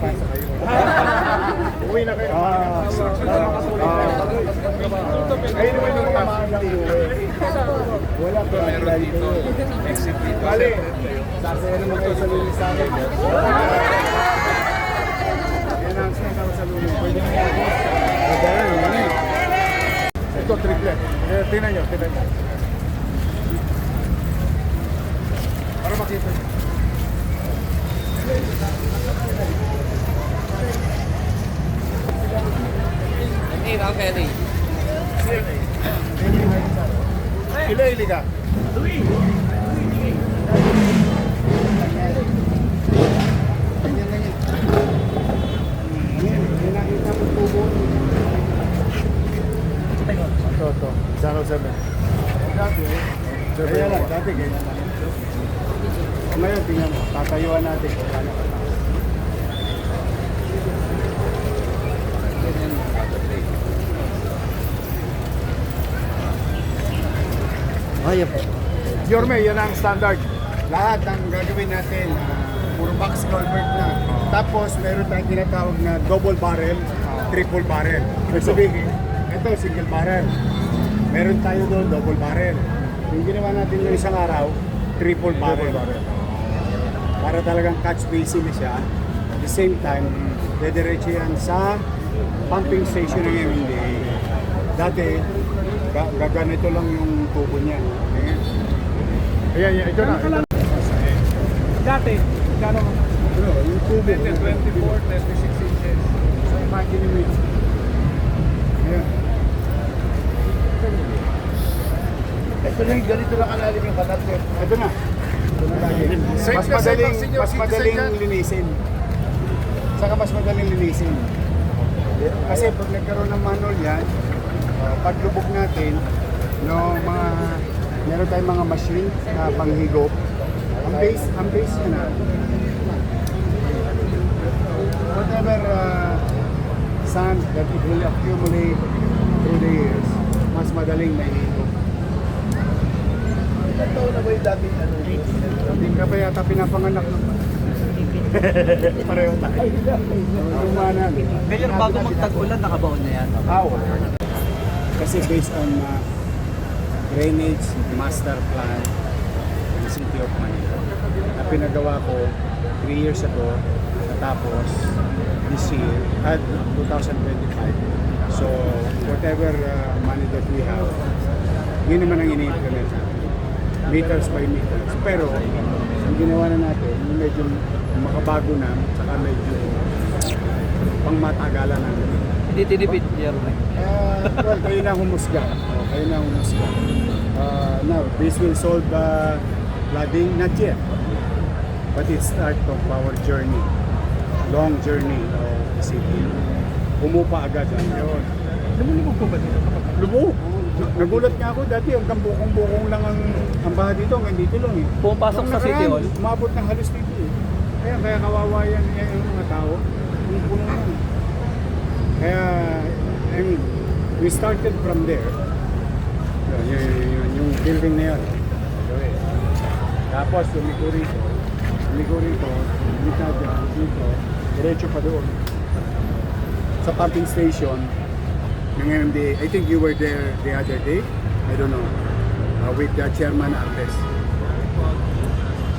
papasa kayo. Uwi na kayo. Ayun naman yung maagang uwi. Wala pa meron dito. Exit dito. Bali, sasaya naman kayo sa lunis sa akin. Yan ang sinasama sa lunis. Pwede mo yan. Madalang, ano yun? Ito, triplet. Tingnan nyo, tingnan nyo. Para makita nyo. Hey, Ma'am Kelly. Ili ka. May nakita mo tubo. Ito. 007. Dati, kaya lang, dati ganyan lang. Ngayon, tingnan mo, tatayuan natin kung paano ka. Ayan po. Yorme, yan ang standard. Lahat ang gagawin natin, puro box culvert na. Tapos, meron tayong tinatawag na double barrel, triple barrel. Ibig sabihin, ito single barrel. Meron tayo doon, double barrel. Yung ginawa natin yung isang araw, triple barrel. Para talagang catch basin na siya. At the same time, dediretso yan sa pumping station ng MMDA. Dati, gaganito lang yung tubo niya. Ayan, ito na. Dati, gano'n? Yung tubo. 24, 26 inches. So imagine mo yun. Ayan. Ito lang, ganito lang kalalim yung balat ko. Ito na. Ito na lagi. Safe Mas na safe madaling, ang sinyo, mas citizen madaling yan. linisin. Saka mas madaling linisin. Kasi pag nagkaroon ng manual yan, paglubog natin, no, meron tayong mga machine na panghigop. Ang base niya na. Whatever sand that it will accumulate through the years, mas madaling mahigop. Ilan taon na ba yung dati? Hindi ka pa yata pinapanganak ng pareho tayo. Lumana. Mayor, bago magtag-ulan, nakabaon na yan. Kasi based on drainage master plan ng City of Manila na pinagawa ko 3 years ago, natapos this year at 2025. So whatever money that we have, yun naman ang ini-implement natin. Meters by meters. Pero ang ginawa na natin, yung medyo makabago na, saka medyo pangmatagalan na. Hindi tinipid, Mayor. Well, kayo na humusga. Kayo na humusga. Now, this will solve the flooding, not yet. But it's start of our journey. Long journey of the city. Umupa agad. Yun. Lumulubog po ba dito? Lubog. Nagulat nga ako dati, hanggang bukong-bukong lang ang baha dito, hanggang dito lang eh. Pumapasok Nung sa City nakaraan, Hall? Umabot ng halos dito eh. Kaya kawawa yan yung mga tao. Yung puno yan. Kaya, I mean, we started from there. Yung building na yan. Tapos, lumiko rito, dito, diretso pa doon. Sa pumping station ng MMDA. I think you were there the other day. I don't know. With the Chairman Artes.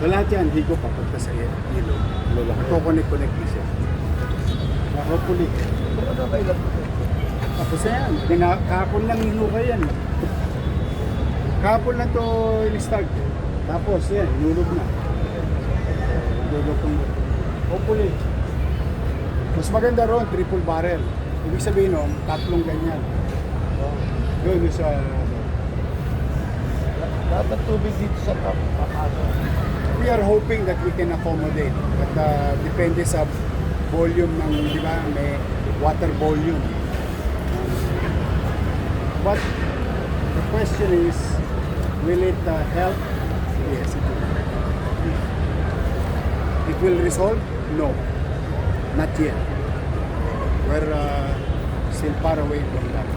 So lahat yan, higo papunta sa ilog. Nagko-connect siya. Hopefully. Tapos yan, kahapon lang hinukay yan. Kahapon lang to in-start. Tapos yan, inulog na. Hopefully. Mas maganda ron, triple barrel. Ibig sabihin nun, tatlong ganyan. Doon sa... Dapat tubig dito sa Papaso. We are hoping that we can accommodate. But depende sa volume ng, di ba, may water volume. But the question is, will it help? Yes, it will. It will resolve? No. Not yet. We're still far away from that.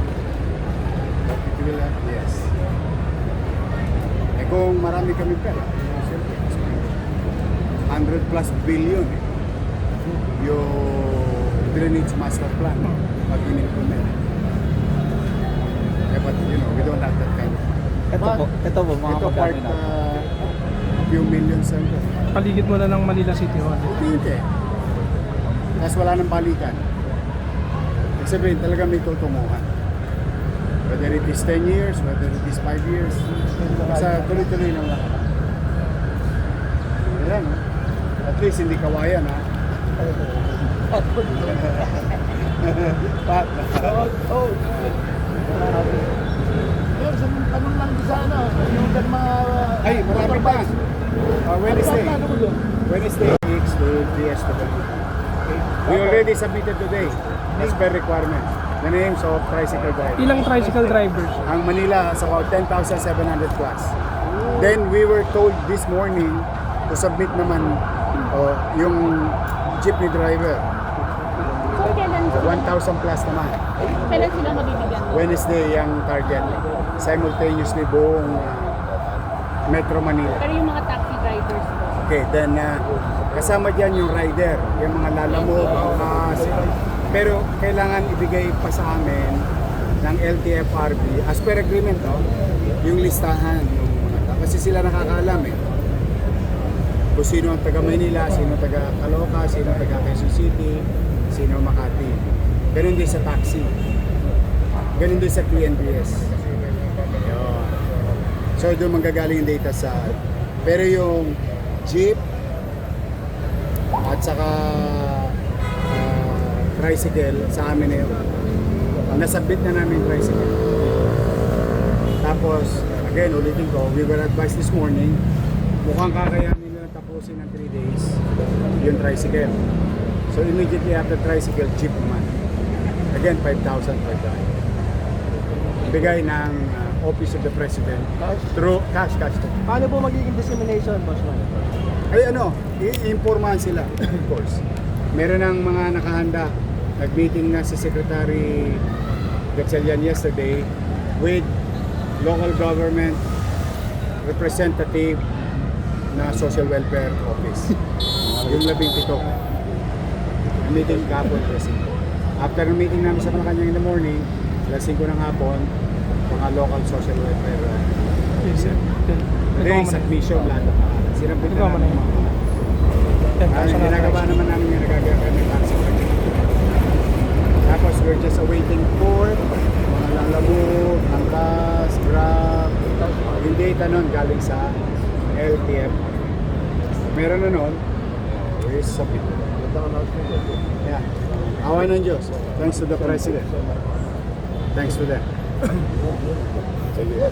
But it will help? Yes. Eh kung marami kami pera, 100 plus billion yung mag-drainage master plan pag in-implement. Yeah, but you know, we don't have that kind of money. Ito po, mga Ito part magkano na. few millions lang to. Paligid mo na ng Manila City Hall. Hindi. Tapos wala nang balikan. Ibig sabihin, talaga may tutunguhan. Whether it is 10 years, whether it is 5 years. Basta tuloy-tuloy lang lang. Ayan, no? At least hindi kawayan, ha? Pero sa tanong lang di sana, yung mga... Ay, marami pa. Wednesday. Ano mo doon? Wednesday, weeks to DSW. We already submitted today, as per requirement, the names of tricycle drivers. Ilang tricycle drivers? Ang Manila has about 10,700 plus. Then we were told this morning to submit naman yung jeepney driver. So, kailan sila, 1,000 plus naman. kailan sila mabibigyan? Wednesday yung target. Simultaneously buong Metro Manila. Pero yung mga taxi drivers po. Okay, then kasama dyan yung rider, yung mga lalamog, pero kailangan ibigay pa sa amin ng LTFRB as per agreement, yung listahan, yung kasi sila nakakaalam kung sino ang taga Manila, sino taga Caloocan, sino taga Quezon City, sino Makati. Ganun din sa taxi. Ganun din sa TNBS. Yun. So doon manggagaling yung data sa... Pero yung jeep at saka tricycle sa amin na yun. Nasabit na namin yung tricycle. Tapos, again, ulitin ko, we were advised this morning, mukhang kakayanin nila tapusin ng 3 days yung tricycle. So immediately after tricycle, jeep naman. Again, 5,000 per guy. Bigay ng Office of the President through cash. Paano po magiging dissemination, Boss Man? Ay i-informahan sila, of course. Meron ng mga nakahanda. Nag-meeting na si Secretary Gatchalian yesterday with local government representative na social welfare office. Yung 17. Meeting kahapon, alas 5. After ng meeting namin sa Malacanang in the morning, alas 5 ng hapon, mga local social welfare officer. Today, submission, lahat ng pangalan. Sinampit na namin mga pangalan. Ginagawa naman namin yung nagagawa ng taxi. Tapos, we're just awaiting for mga lalabog, angkas, grab. Yung data nun galing sa LTF. Meron na nun, we're submitted. Yeah. Awa ng Diyos. Thanks to the President. Thanks to them. Sige.